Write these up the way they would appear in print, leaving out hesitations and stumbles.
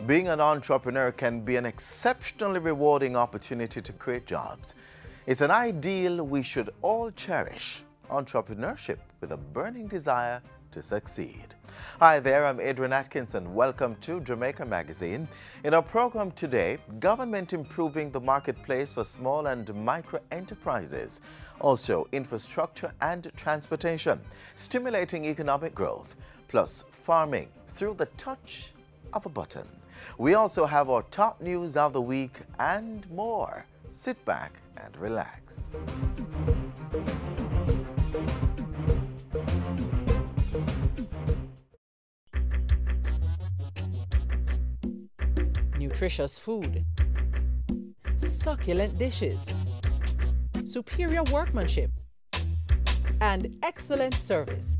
Being an entrepreneur can be an exceptionally rewarding opportunity to create jobs. It's an ideal we should all cherish. Entrepreneurship with a burning desire to succeed. Hi there, I'm Adrian Atkinson. Welcome to Jamaica Magazine. In our program today, government improving the marketplace for small and micro enterprises. Also, infrastructure and transportation, stimulating economic growth, plus farming through the touch of a button. We also have our top news of the week and more. Sit back and relax. Nutritious food, succulent dishes, superior workmanship, and excellent service.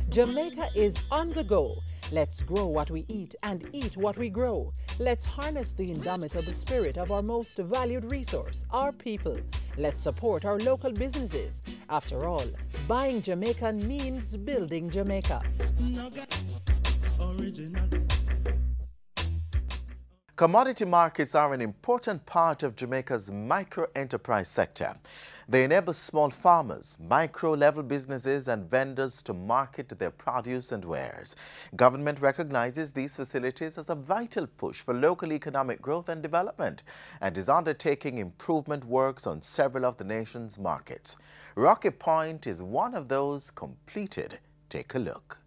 Jamaica is on the go. Let's grow what we eat and eat what we grow. Let's harness the indomitable spirit of our most valued resource, our people. Let's support our local businesses. After all, buying Jamaican means building Jamaica. Commodity markets are an important part of Jamaica's micro-enterprise sector. They enable small farmers, micro-level businesses and vendors to market their produce and wares. Government recognizes these facilities as a vital push for local economic growth and development and is undertaking improvement works on several of the nation's markets. Rocky Point is one of those completed. Take a look.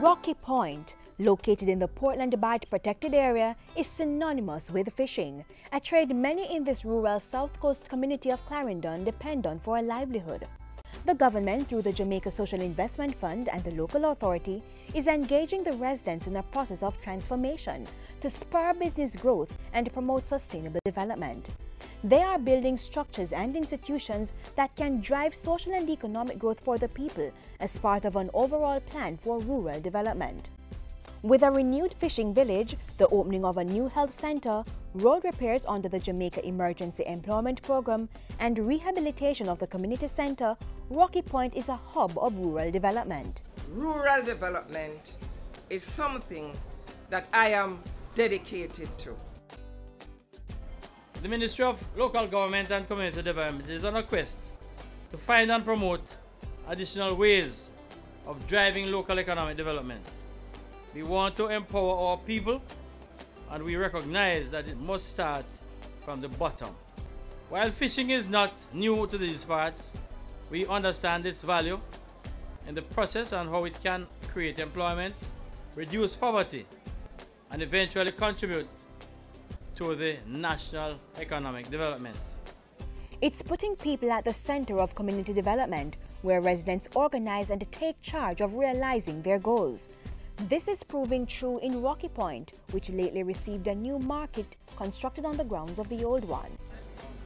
Rocky Point, located in the Portland Bight Protected Area, is synonymous with fishing, a trade many in this rural South Coast community of Clarendon depend on for a livelihood. The government, through the Jamaica Social Investment Fund and the local authority, is engaging the residents in a process of transformation to spur business growth and promote sustainable development. They are building structures and institutions that can drive social and economic growth for the people as part of an overall plan for rural development. With a renewed fishing village, the opening of a new health center, road repairs under the Jamaica Emergency Employment Program, and rehabilitation of the community center, Rocky Point is a hub of rural development. Rural development is something that I am dedicated to. The Ministry of Local Government and Community Development is on a quest to find and promote additional ways of driving local economic development. We want to empower our people, and we recognize that it must start from the bottom. While fishing is not new to these parts, we understand its value in the process and how it can create employment, reduce poverty, and eventually contribute to the national economic development. It's putting people at the center of community development, where residents organize and take charge of realizing their goals. This is proving true in Rocky Point, which lately received a new market constructed on the grounds of the old one.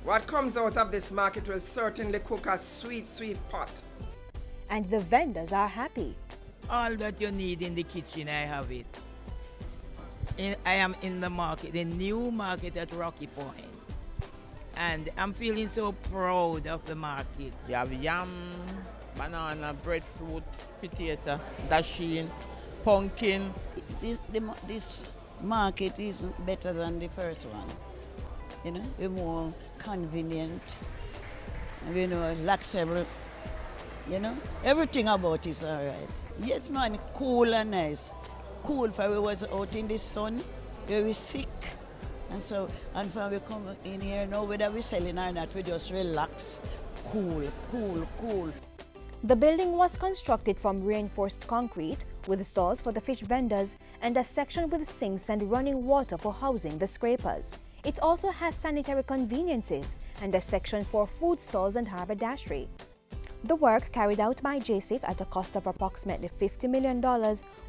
What comes out of this market will certainly cook a sweet, sweet pot. And the vendors are happy. All that you need in the kitchen, I have it. I am in the market, the new market at Rocky Point. And I'm feeling so proud of the market. You have yam, banana, breadfruit, potato, dasheen, pumpkin. This market is better than the first one. You know, it's more convenient, you know, laxable. You know, everything about it is all right. Yes, man, cool and nice. Cool for we was out in the sun, very sick. And so, and when we come in here now, whether we selling or not, we just relax, cool. The building was constructed from reinforced concrete with stalls for the fish vendors and a section with sinks and running water for housing the scrapers. It also has sanitary conveniences and a section for food stalls and haberdashery. The work carried out by JSIF at a cost of approximately $50 million,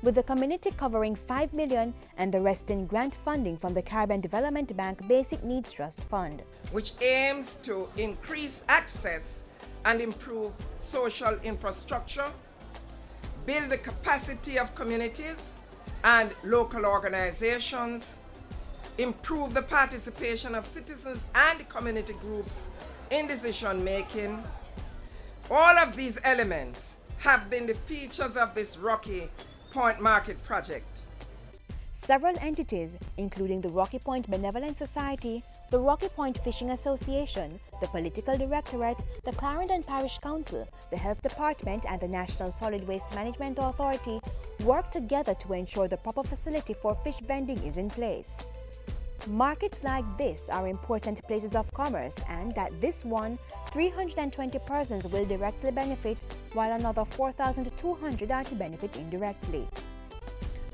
with the community covering $5 million and the rest in grant funding from the Caribbean Development Bank Basic Needs Trust Fund, which aims to increase access and improve social infrastructure, build the capacity of communities and local organizations, improve the participation of citizens and community groups in decision making. All of these elements have been the features of this Rocky Point Market project. Several entities, including the Rocky Point Benevolent Society, the Rocky Point Fishing Association, the Political Directorate, the Clarendon Parish Council, the Health Department, and the National Solid Waste Management Authority, work together to ensure the proper facility for fish vending is in place. Markets like this are important places of commerce, and at this one, 320 persons will directly benefit, while another 4,200 are to benefit indirectly.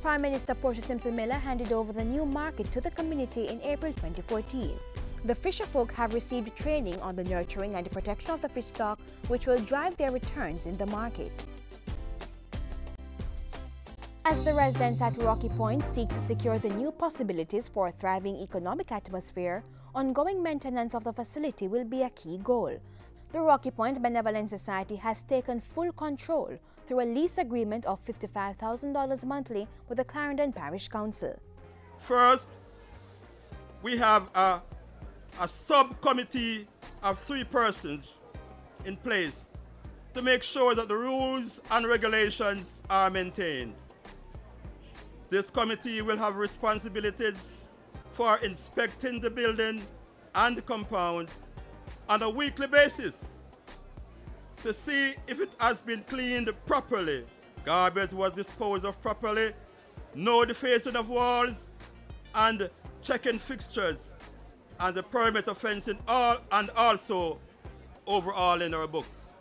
Prime Minister Portia Simpson Miller handed over the new market to the community in April 2014. The fisherfolk have received training on the nurturing and protection of the fish stock, which will drive their returns in the market. As the residents at Rocky Point seek to secure the new possibilities for a thriving economic atmosphere, ongoing maintenance of the facility will be a key goal. The Rocky Point Benevolent Society has taken full control through a lease agreement of $55,000 monthly with the Clarendon Parish Council. First, we have a subcommittee of 3 persons in place to make sure that the rules and regulations are maintained. This committee will have responsibilities for inspecting the building and the compound on a weekly basis to see if it has been cleaned properly, garbage was disposed of properly, no defacing of walls, and checking fixtures and the perimeter fencing, and also overhauling our books.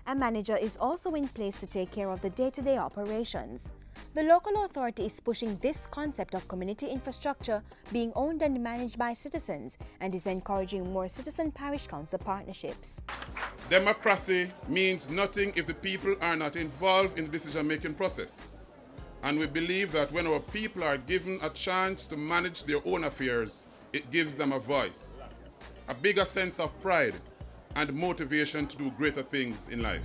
A manager is also in place to take care of the day-to-day operations. The local authority is pushing this concept of community infrastructure being owned and managed by citizens, and is encouraging more citizen-parish council partnerships. Democracy means nothing if the people are not involved in the decision-making process. And we believe that when our people are given a chance to manage their own affairs, it gives them a voice, a bigger sense of pride, and motivation to do greater things in life.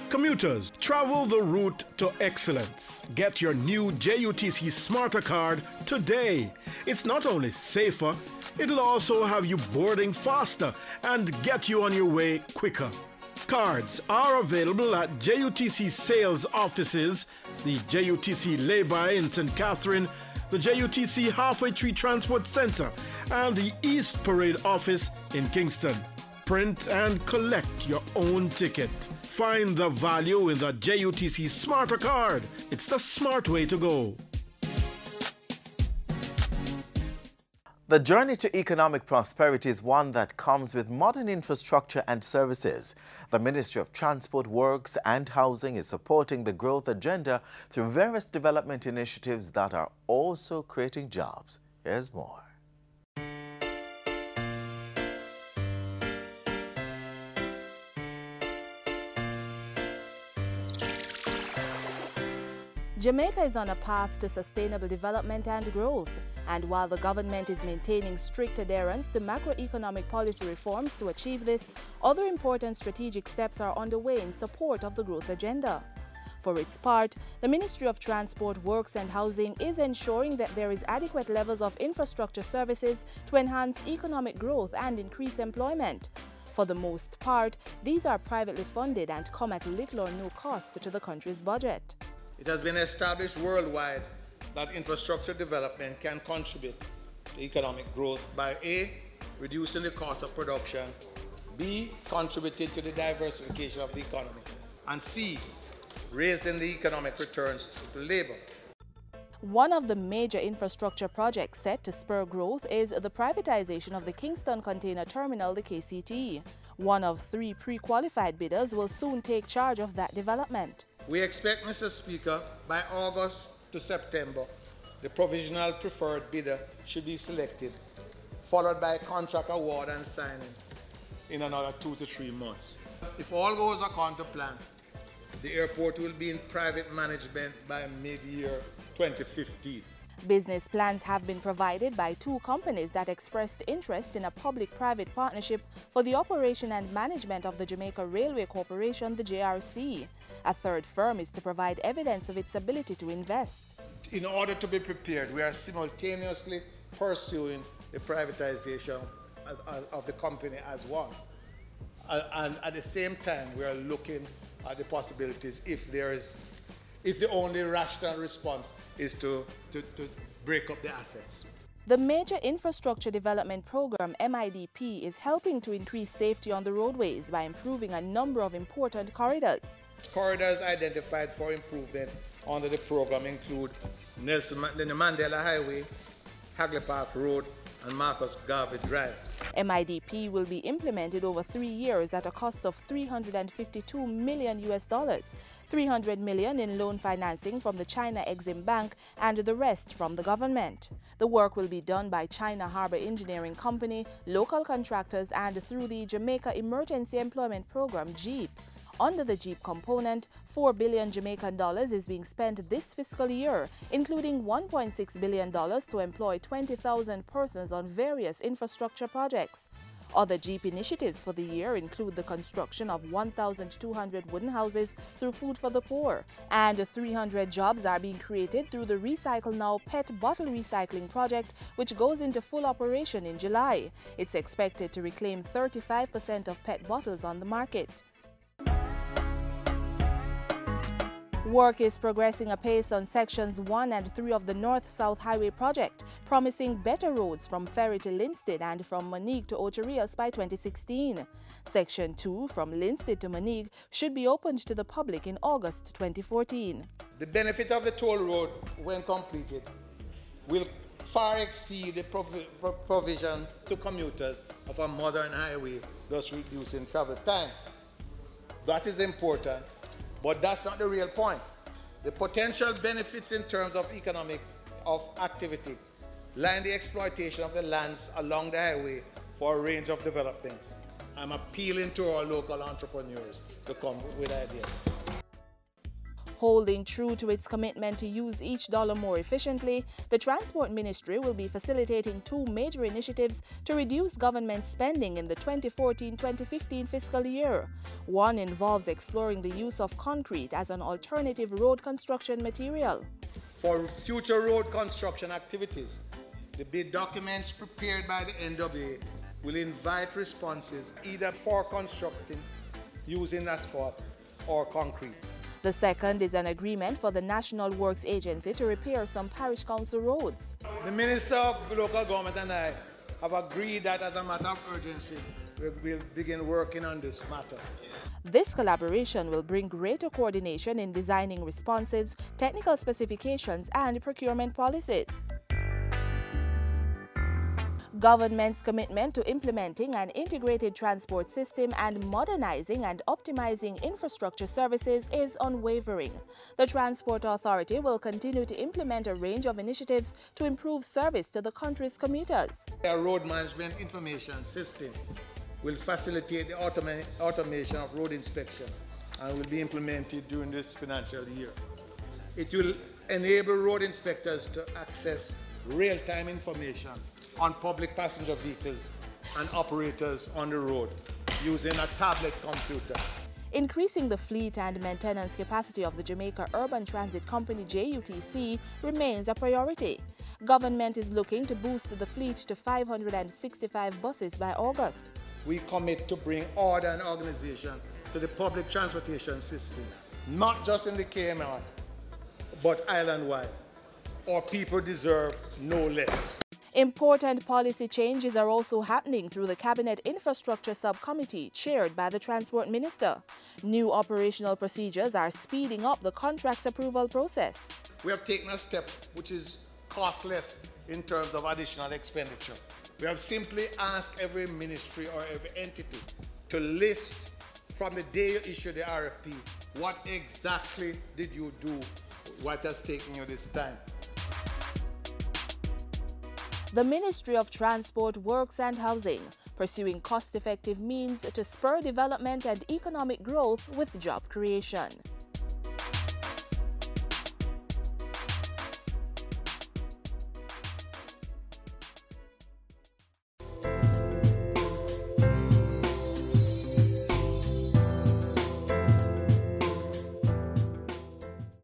Commuters, travel the route to excellence. Get your new JUTC Smarter card today. It's not only safer, it'll also have you boarding faster and get you on your way quicker. Cards are available at JUTC sales offices, the JUTC lay-by in St. Catherine, the JUTC Halfway Tree Transport Center, and the East Parade office in Kingston. Print and collect your own ticket. Find the value in the JUTC Smarter card. It's the smart way to go. The journey to economic prosperity is one that comes with modern infrastructure and services. The Ministry of Transport, Works and Housing is supporting the growth agenda through various development initiatives that are also creating jobs. Here's more. Jamaica is on a path to sustainable development and growth, and while the government is maintaining strict adherence to macroeconomic policy reforms to achieve this, other important strategic steps are underway in support of the growth agenda. For its part, the Ministry of Transport, Works and Housing is ensuring that there is adequate levels of infrastructure services to enhance economic growth and increase employment. For the most part, these are privately funded and come at little or no cost to the country's budget. It has been established worldwide that infrastructure development can contribute to economic growth by A, reducing the cost of production, B, contributing to the diversification of the economy, and C, raising the economic returns to labor. One of the major infrastructure projects set to spur growth is the privatization of the Kingston Container Terminal, the KCT. One of 3 pre-qualified bidders will soon take charge of that development. We expect, Mr. Speaker, by August to September, the provisional preferred bidder should be selected, followed by contract award and signing in another 2 to 3 months. If all goes according to plan, the airport will be in private management by mid-year 2015. Business plans have been provided by 2 companies that expressed interest in a public-private partnership for the operation and management of the Jamaica Railway Corporation, the JRC. A third firm is to provide evidence of its ability to invest. In order to be prepared, we are simultaneously pursuing the privatization of the company as one. And at the same time, we are looking at the possibilities if the only rational response is to break up the assets. The Major Infrastructure Development Program, MIDP, is helping to increase safety on the roadways by improving a number of important corridors. Corridors identified for improvement under the program include the Mandela Highway, Hagley Park Road, and Marcus Garvey Drive. MIDP will be implemented over 3 years at a cost of $352 million, $300 million in loan financing from the China Exim Bank and the rest from the government. The work will be done by China Harbour Engineering Company, local contractors, and through the Jamaica Emergency Employment Program, JEEP. Under the JEEP component, $4 billion Jamaican dollars is being spent this fiscal year, including $1.6 billion to employ 20,000 persons on various infrastructure projects. Other JEEP initiatives for the year include the construction of 1,200 wooden houses through Food for the Poor, and 300 jobs are being created through the Recycle Now PET bottle recycling project, which goes into full operation in July. It's expected to reclaim 35% of PET bottles on the market. Work is progressing apace on sections 1 and 3 of the North-South Highway project, promising better roads from Ferry to Linstead and from Montego to Ocho by 2016. Section 2 from Linstead to Montego should be opened to the public in August 2014. The benefit of the toll road, when completed, will far exceed the provision to commuters of a modern highway, thus reducing travel time. That is important. But that's not the real point. The potential benefits in terms of economic activity lie in the exploitation of the lands along the highway for a range of developments. I'm appealing to our local entrepreneurs to come with ideas. Holding true to its commitment to use each dollar more efficiently, the Transport Ministry will be facilitating 2 major initiatives to reduce government spending in the 2014-2015 fiscal year. One involves exploring the use of concrete as an alternative road construction material. For future road construction activities, the bid documents prepared by the NWA will invite responses either for constructing using asphalt or concrete. The second is an agreement for the National Works Agency to repair some parish council roads. The Minister of Local Government and I have agreed that as a matter of urgency, we'll begin working on this matter. This collaboration will bring greater coordination in designing responses, technical specifications, and procurement policies. Government's commitment to implementing an integrated transport system and modernizing and optimizing infrastructure services is unwavering. The Transport Authority will continue to implement a range of initiatives to improve service to the country's commuters. A road management information system will facilitate the automation of road inspection and will be implemented during this financial year. It will enable road inspectors to access real-time information on public passenger vehicles and operators on the road using a tablet computer. Increasing the fleet and maintenance capacity of the Jamaica Urban Transit Company JUTC remains a priority. Government is looking to boost the fleet to 565 buses by August. We commit to bring order and organization to the public transportation system, not just in the KMR, but island-wide. Our people deserve no less. Important policy changes are also happening through the Cabinet Infrastructure Subcommittee, chaired by the Transport Minister. New operational procedures are speeding up the contracts approval process. We have taken a step which is costless in terms of additional expenditure. We have simply asked every ministry or every entity to list from the day you issue the RFP, what exactly did you do, what has taken you this time. The Ministry of Transport, Works and Housing, pursuing cost-effective means to spur development and economic growth with job creation.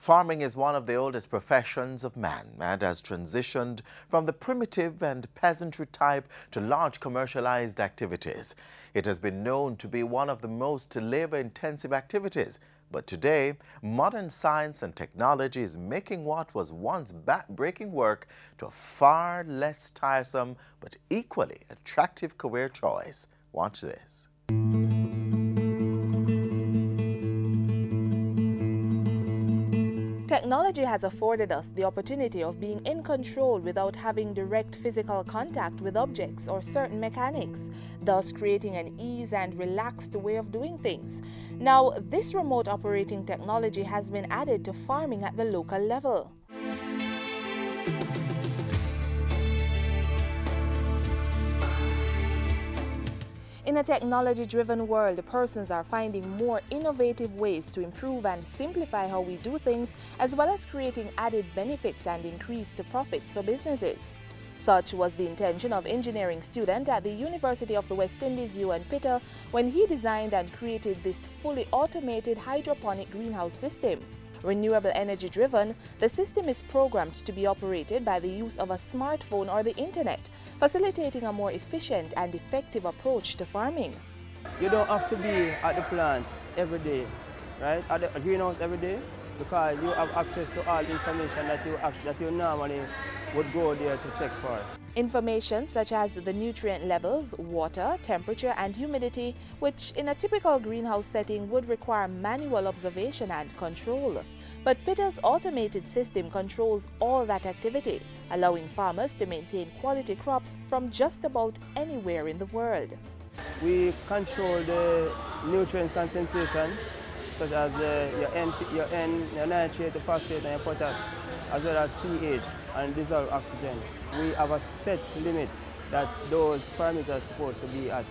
Farming is one of the oldest professions of man and has transitioned from the primitive and peasantry type to large commercialized activities. It has been known to be one of the most labor-intensive activities, but today, modern science and technology is making what was once back-breaking work to a far less tiresome but equally attractive career choice. Watch this. Technology has afforded us the opportunity of being in control without having direct physical contact with objects or certain mechanics, thus creating an ease and relaxed way of doing things. Now, this remote operating technology has been added to farming at the local level. In a technology-driven world, persons are finding more innovative ways to improve and simplify how we do things, as well as creating added benefits and increased profits for businesses. Such was the intention of engineering student at the University of the West Indies, UN Pitta, when he designed and created this fully automated hydroponic greenhouse system. Renewable energy driven, the system is programmed to be operated by the use of a smartphone or the internet, facilitating a more efficient and effective approach to farming. You don't have to be at the plants every day, right? At the greenhouse every day, because you have access to all information that you normally would go there to check for. Information such as the nutrient levels, water, temperature and humidity, which in a typical greenhouse setting would require manual observation and control. But Pitta's automated system controls all that activity, allowing farmers to maintain quality crops from just about anywhere in the world. We control the nutrient concentration, such as your nitrate, the phosphate and your potash, as well as pH and dissolved oxygen. We have a set limit that those parameters are supposed to be at.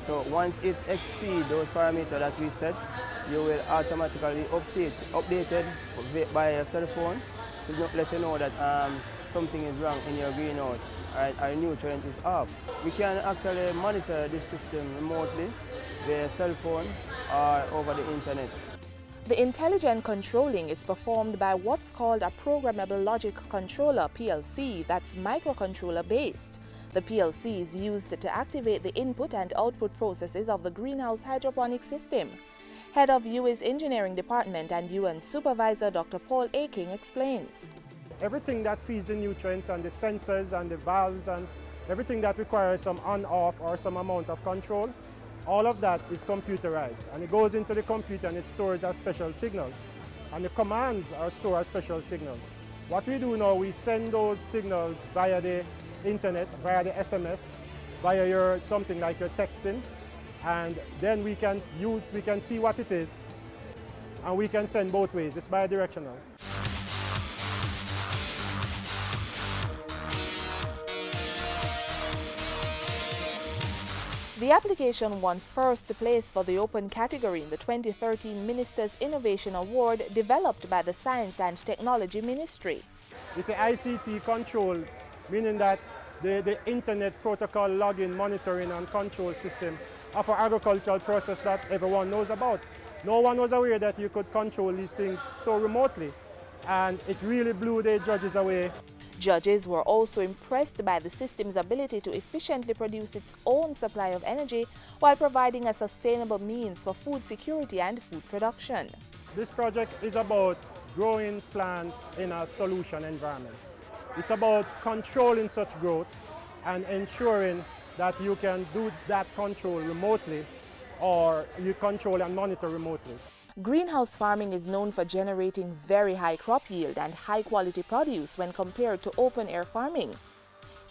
So once it exceeds those parameters that we set, you will automatically updated by your cell phone to let you know that something is wrong in your greenhouse, our nutrient is off. We can actually monitor this system remotely via cell phone or over the internet. The intelligent controlling is performed by what's called a programmable logic controller, PLC, that's microcontroller based. The PLC is used to activate the input and output processes of the greenhouse hydroponic system. Head of UI's Engineering Department and UN Supervisor Dr. Paul Aking explains. Everything that feeds the nutrient and the sensors and the valves and everything that requires some on-off or some amount of control, all of that is computerized, and it goes into the computer and it stores as special signals. And the commands are stored as special signals. What we do now, we send those signals via the internet, via the SMS, via something like your texting, and then we can see what it is, and we can send both ways. It's bidirectional. The application won first place for the open category in the 2013 Minister's Innovation Award developed by the Science and Technology Ministry. It's an ICT control, meaning that the Internet Protocol login, monitoring and control system of an agricultural process that everyone knows about. No one was aware that you could control these things so remotely, and it really blew the judges away. Judges were also impressed by the system's ability to efficiently produce its own supply of energy while providing a sustainable means for food security and food production. This project is about growing plants in a solution environment. It's about controlling such growth and ensuring that you can do that control remotely, or you control and monitor remotely. Greenhouse farming is known for generating very high crop yield and high quality produce when compared to open-air farming.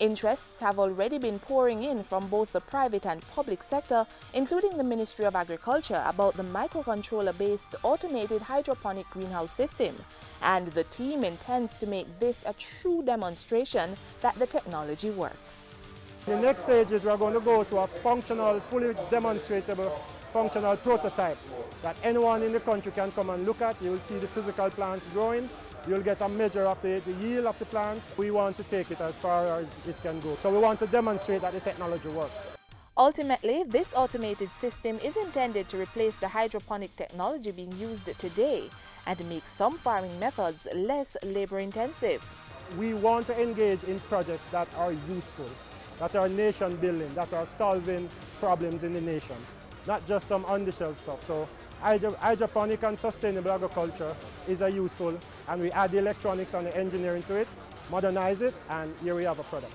Interests have already been pouring in from both the private and public sector, including the Ministry of Agriculture, about the microcontroller-based automated hydroponic greenhouse system, and the team intends to make this a true demonstration that the technology works. The next stage is we're going to go to a functional, fully demonstratable functional prototype that anyone in the country can come and look at. You will see the physical plants growing. You'll get a measure of the yield of the plants. We want to take it as far as it can go. So we want to demonstrate that the technology works. Ultimately, this automated system is intended to replace the hydroponic technology being used today and make some farming methods less labor-intensive. We want to engage in projects that are useful, that are nation-building, that are solving problems in the nation, not just some on-the-shelf stuff. So hydroponic and sustainable agriculture is a useful, and we add the electronics and the engineering to it, modernize it, and here we have a product.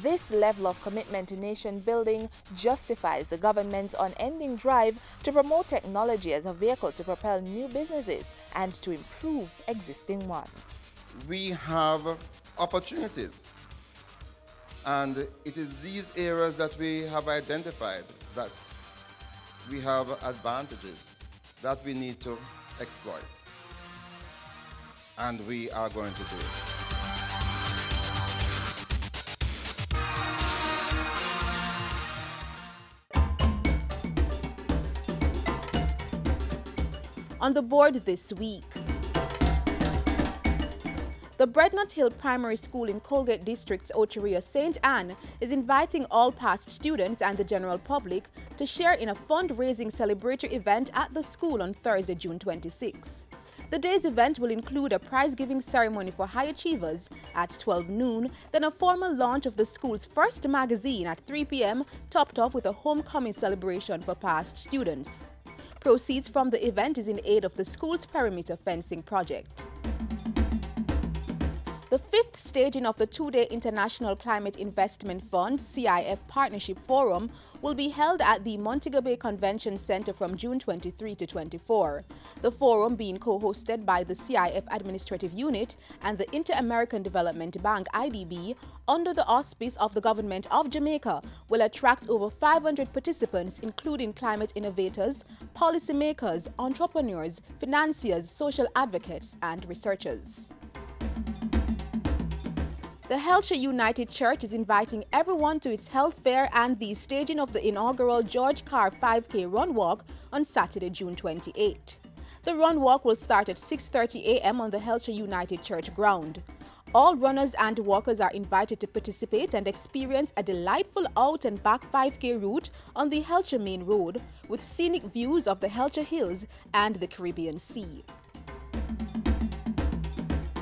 This level of commitment to nation building justifies the government's unending drive to promote technology as a vehicle to propel new businesses and to improve existing ones. We have opportunities, and it is these areas that we have identified that we have advantages that we need to exploit, and we are going to do it. On the board this week, the Breadnut Hill Primary School in Colgate District's Ocheria St. Anne is inviting all past students and the general public to share in a fundraising celebratory event at the school on Thursday, June 26. The day's event will include a prize-giving ceremony for high achievers at 12 noon, then a formal launch of the school's first magazine at 3 p.m., topped off with a homecoming celebration for past students. Proceeds from the event is in aid of the school's perimeter fencing project. The fifth staging of the two-day International Climate Investment Fund (CIF) Partnership Forum will be held at the Montego Bay Convention Center from June 23 to 24. The forum, being co-hosted by the CIF Administrative Unit and the Inter-American Development Bank (IDB), under the auspice of the Government of Jamaica, will attract over 500 participants, including climate innovators, policymakers, entrepreneurs, financiers, social advocates, and researchers. The Helshire United Church is inviting everyone to its health fair and the staging of the inaugural George Carr 5K Run Walk on Saturday, June 28. The run walk will start at 6:30 a.m. on the Helshire United Church ground. All runners and walkers are invited to participate and experience a delightful out and back 5K route on the Helshire Main Road with scenic views of the Helshire Hills and the Caribbean Sea.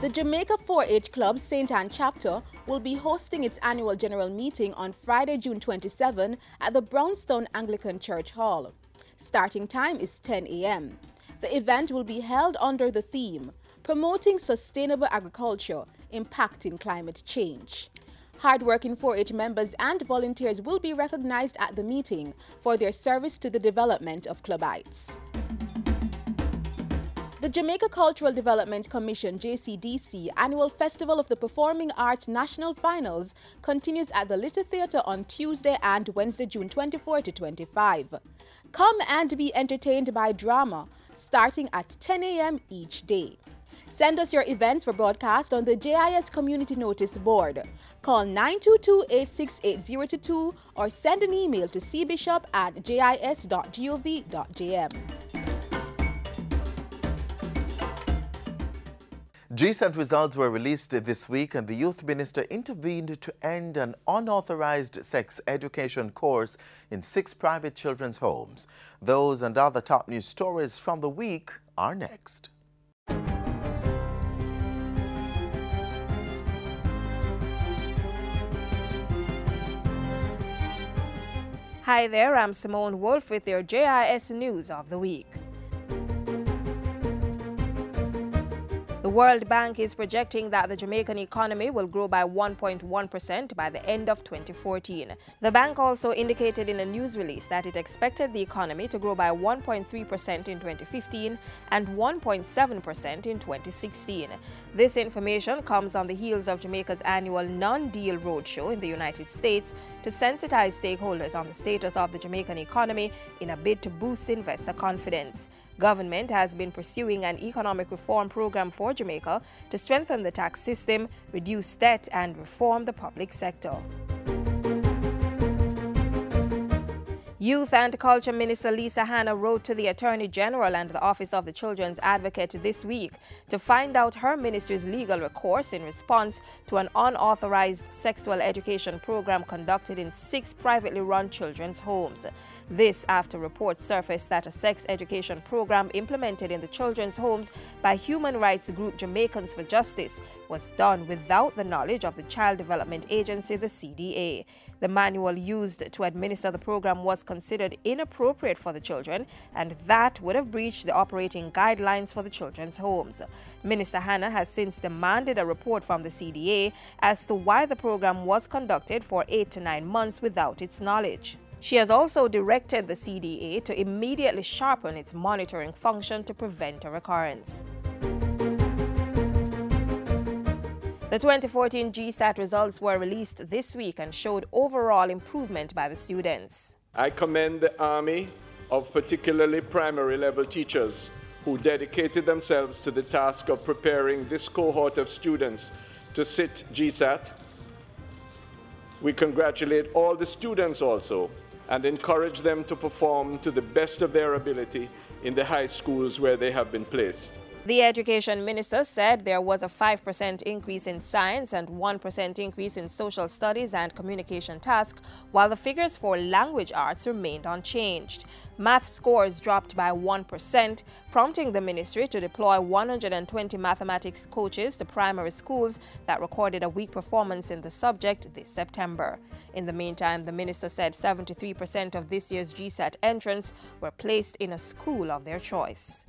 The Jamaica 4-H Club St. Anne Chapter will be hosting its annual general meeting on Friday, June 27 at the Brownstone Anglican Church Hall. Starting time is 10 a.m. The event will be held under the theme, Promoting Sustainable Agriculture, Impacting Climate Change. Hardworking 4-H members and volunteers will be recognized at the meeting for their service to the development of clubites. The Jamaica Cultural Development Commission (JCDC) Annual Festival of the Performing Arts National Finals continues at the Little Theatre on Tuesday and Wednesday, June 24 to 25. Come and be entertained by drama starting at 10 a.m. each day. Send us your events for broadcast on the JIS Community Notice Board. Call 922-868-022 or send an email to cbishop@jis.gov.jm. GCENT results were released this week, and the youth minister intervened to end an unauthorized sex education course in 6 private children's homes. Those and other top news stories from the week are next. Hi there, I'm Simone Wolf with your JIS News of the Week. The World Bank is projecting that the Jamaican economy will grow by 1.1% by the end of 2014. The bank also indicated in a news release that it expected the economy to grow by 1.3% in 2015 and 1.7% in 2016. This information comes on the heels of Jamaica's annual non-deal roadshow in the United States to sensitize stakeholders on the status of the Jamaican economy in a bid to boost investor confidence. Government has been pursuing an economic reform program for Jamaica to strengthen the tax system, reduce debt, and reform the public sector. Youth and Culture Minister Lisa Hanna wrote to the Attorney General and the Office of the Children's Advocate this week to find out her ministry's legal recourse in response to an unauthorized sexual education program conducted in 6 privately run children's homes. This after reports surfaced that a sex education program implemented in the children's homes by human rights group Jamaicans for Justice was done without the knowledge of the Child Development Agency, the CDA. The manual used to administer the program was considered inappropriate for the children, and that would have breached the operating guidelines for the children's homes. Minister Hanna has since demanded a report from the CDA as to why the program was conducted for 8 to 9 months without its knowledge. She has also directed the CDA to immediately sharpen its monitoring function to prevent a recurrence. The 2014 GSAT results were released this week and showed overall improvement by the students. I commend the army of particularly primary level teachers who dedicated themselves to the task of preparing this cohort of students to sit GSAT. We congratulate all the students also and encourage them to perform to the best of their ability in the high schools where they have been placed. The Education Minister said there was a 5% increase in science and 1% increase in social studies and communication tasks, while the figures for language arts remained unchanged. Math scores dropped by 1%, prompting the ministry to deploy 120 mathematics coaches to primary schools that recorded a weak performance in the subject this September. In the meantime, the minister said 73% of this year's GSAT entrants were placed in a school of their choice.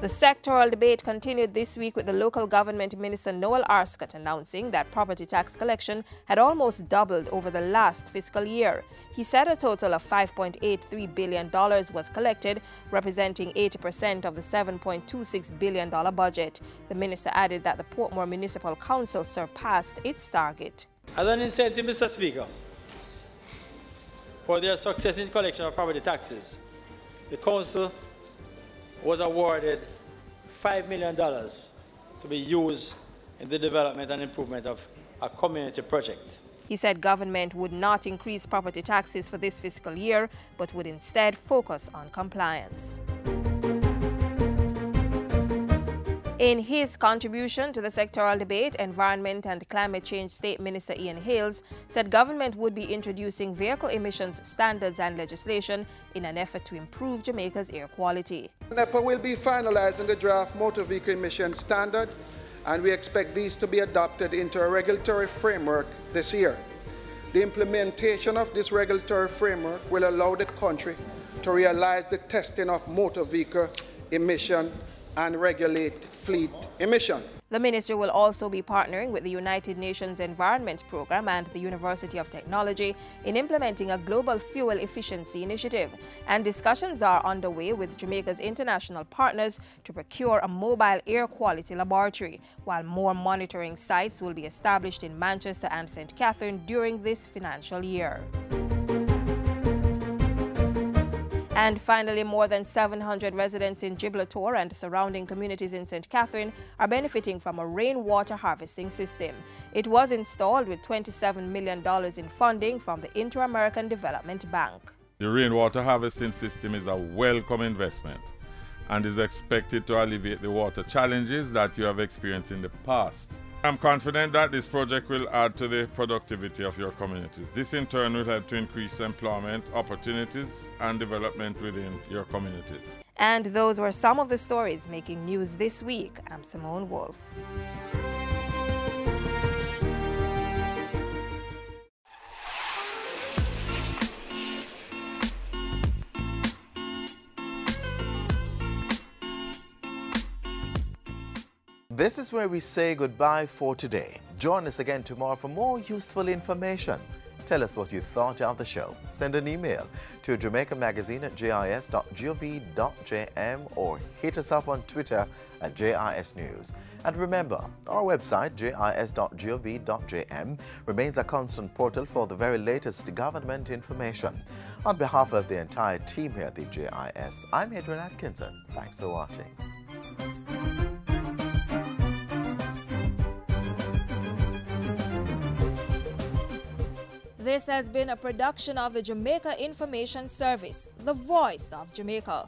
The sectoral debate continued this week with the local government minister Noel Arscott announcing that property tax collection had almost doubled over the last fiscal year. He said a total of $5.83 billion was collected, representing 80% of the $7.26 billion budget. The minister added that the Portmore Municipal Council surpassed its target. As an incentive, Mr. Speaker, for their success in collection of property taxes, the council was awarded $5 million to be used in the development and improvement of a community project. He said government would not increase property taxes for this fiscal year, but would instead focus on compliance. In his contribution to the sectoral debate, Environment and Climate Change State Minister Ian Hales said government would be introducing vehicle emissions standards and legislation in an effort to improve Jamaica's air quality. NEPA will be finalizing the draft motor vehicle emissions standard, and we expect these to be adopted into a regulatory framework this year. The implementation of this regulatory framework will allow the country to realize the testing of motor vehicle emission and regulate fleet emission. The ministry will also be partnering with the United Nations Environment Programme and the University of Technology in implementing a global fuel efficiency initiative. And discussions are underway with Jamaica's international partners to procure a mobile air quality laboratory, while more monitoring sites will be established in Manchester and St. Catherine during this financial year. And finally, more than 700 residents in Gibraltar and surrounding communities in St. Catherine are benefiting from a rainwater harvesting system. It was installed with $27 million in funding from the Inter-American Development Bank. The rainwater harvesting system is a welcome investment and is expected to alleviate the water challenges that you have experienced in the past. I'm confident that this project will add to the productivity of your communities. This in turn will help to increase employment opportunities and development within your communities. And those were some of the stories making news this week. I'm Simone Wolf. This is where we say goodbye for today. Join us again tomorrow for more useful information. Tell us what you thought of the show. Send an email to jamaicamagazine@jis.gov.jm or hit us up on Twitter at JIS News. And remember, our website, jis.gov.jm, remains a constant portal for the very latest government information. On behalf of the entire team here at the JIS, I'm Adrian Atkinson. Thanks for watching. This has been a production of the Jamaica Information Service, the voice of Jamaica.